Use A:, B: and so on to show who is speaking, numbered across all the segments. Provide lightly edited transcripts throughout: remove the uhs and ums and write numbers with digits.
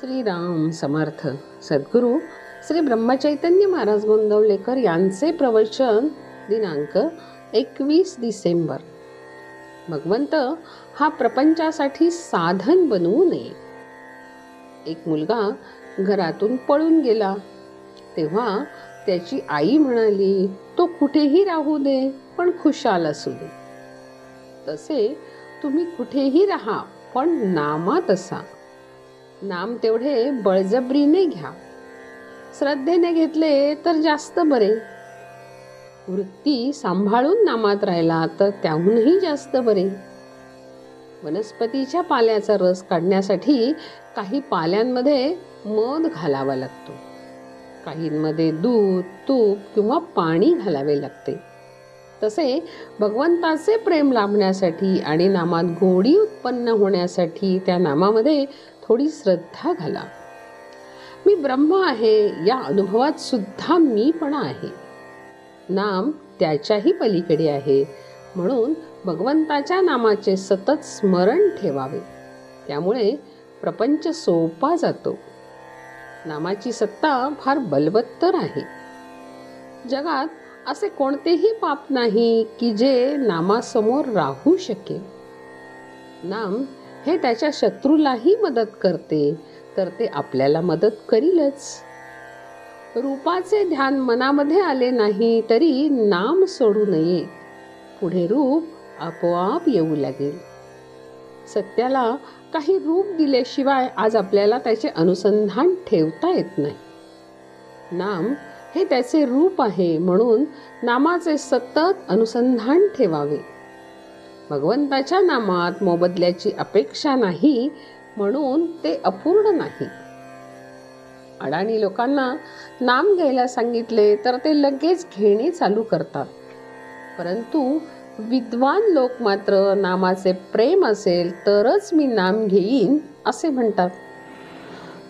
A: श्रीराम समर्थ. सद्गुरू श्री ब्रह्मचैतन्य महाराज गोंदवलेकर यांचे प्रवचन दिनांक 21 डिसेंबर. भगवंत हा प्रपंचासाठी साधन बनवू नये. एक मुलगा घरातून पळून गेला तेव्हा त्याची आई म्हणाली, तो कुठेही राहू दे पण खुशाल असू दे. तसे तुम्ही कुठेही राहा पण नामात असा. नाम तेवढे बळजबरीने घ्या. श्रद्धेने घेतले तर जास्त बरे. वृत्ती सांभाळून नामात राहिला तर त्याहूनही जास्त बरे. वनस्पतीच्या पाल्याचा रस काढण्यासाठी काही पाल्यांमध्ये मध घालावा लागतो, काहींमध्ये दूध, तूप किंवा पाणी घालावे लागते. तसे भगवंताचे प्रेम लाभण्यासाठी आणि नामात गोडी उत्पन्न होण्यासाठी त्या नामामध्ये थोडी श्रद्धा घाला. मी ब्रह्म आहे या अनुभवात सुद्धा मी पण आहे. नाम त्याच्याही पलीकडे आहे, म्हणून भगवंताच्या नामाचे सतत स्मरण ठेवावे. त्यामुळे प्रपंच सोपा जातो. नामाची सत्ता फार बलवत्तर आहे. जगात असे कोणतेही पाप नाही की जे नामासमोर राहू शकेल. नाम हे त्याच्या शत्रूलाही मदत करते तर ते आपल्याला मदत करीलच. रूपाचे ध्यान मनामध्ये आले नाही तरी नाम सोडू नये. पुढे रूप आपोआप येऊ लागेल. सत्याला काही रूप दिल्याशिवाय आज आपल्याला त्याचे अनुसंधान ठेवता येत नाही. नाम हे त्याचे रूप आहे, म्हणून नामाचे सतत अनुसंधान ठेवावे. भगवंताच्या नामात मोबदल्याची अपेक्षा नाही, म्हणून ते अपूर्ण नाही. अडाणी लोकांना नाम घ्यायला सांगितले तर ते लगेच घेणे चालू करतात. परंतु विद्वान लोक मात्र नामाचे प्रेम असेल तरच मी नाम घेईन असे म्हणतात.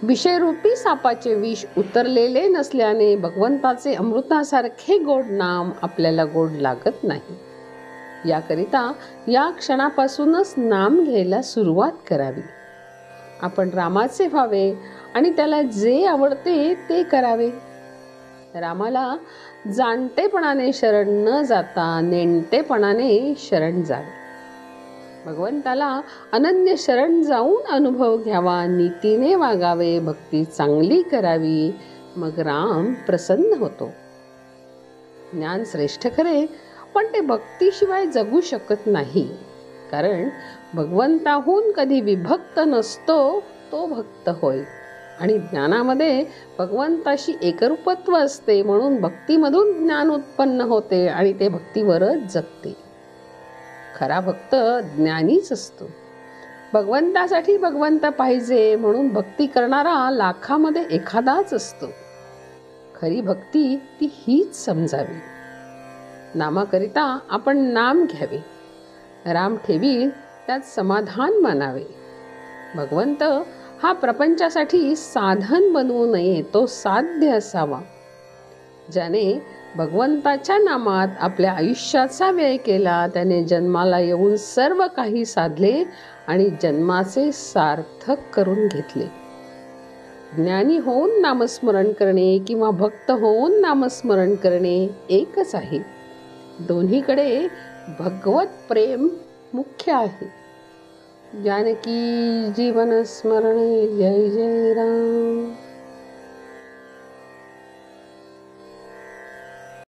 A: विषयरूपी सापाचे विष उतरलेले नसल्याने भगवंताचे अमृतासारखे गोड नाम आपल्याला गोड लागत नाही. याकरिता या क्षणापासूनच नाम घ्यायला सुरुवात करावी. आपण रामाचे व्हावे आणि त्याला जे आवडते ते करावे. रामाला जाणतेपणाने शरण न जाता नेणतेपणाने शरण जावे. भगवंताला अनन्य शरण जाऊन अनुभव घ्यावा, नीतीने वागावे, भक्ती चांगली करावी, मग राम प्रसन्न होतो. ज्ञान श्रेष्ठ खरे, पण ते भक्तीशिवाय जगू शकत नाही. कारण भगवंताहून कधी विभक्त नसतो तो भक्त होय. आणि ज्ञानामध्ये भगवंताशी एकरूपत्व असते, म्हणून भक्तीमधून ज्ञान उत्पन्न होते आणि ते भक्तीवरच जगते. खरा भक्त ज्ञानीच असतो. भगवंतासाठी भगवंत पाहिजे म्हणून भक्ती करणारा लाखामध्ये एखादाच असतो. खरी भक्ती ती हीच समजावी. नामाकरिता आपण नाम घ्यावे. राम ठेवील त्यात समाधान मानावे. भगवंत हा प्रपंचासाठी साधन बनवू नये, तो साध्य असावा. ज्याने भगवंताच्या नामात आपल्या आयुष्याचा व्यय केला त्याने जन्माला येऊन सर्व काही साधले आणि जन्माचे सार्थक करून घेतले. ज्ञानी होऊन नामस्मरण करणे किंवा भक्त होऊन नामस्मरण करणे एकच आहे. दोन्हीकडे भगवत प्रेम मुख्य आहे. जानकी जीवन स्मरण. जय जय राम.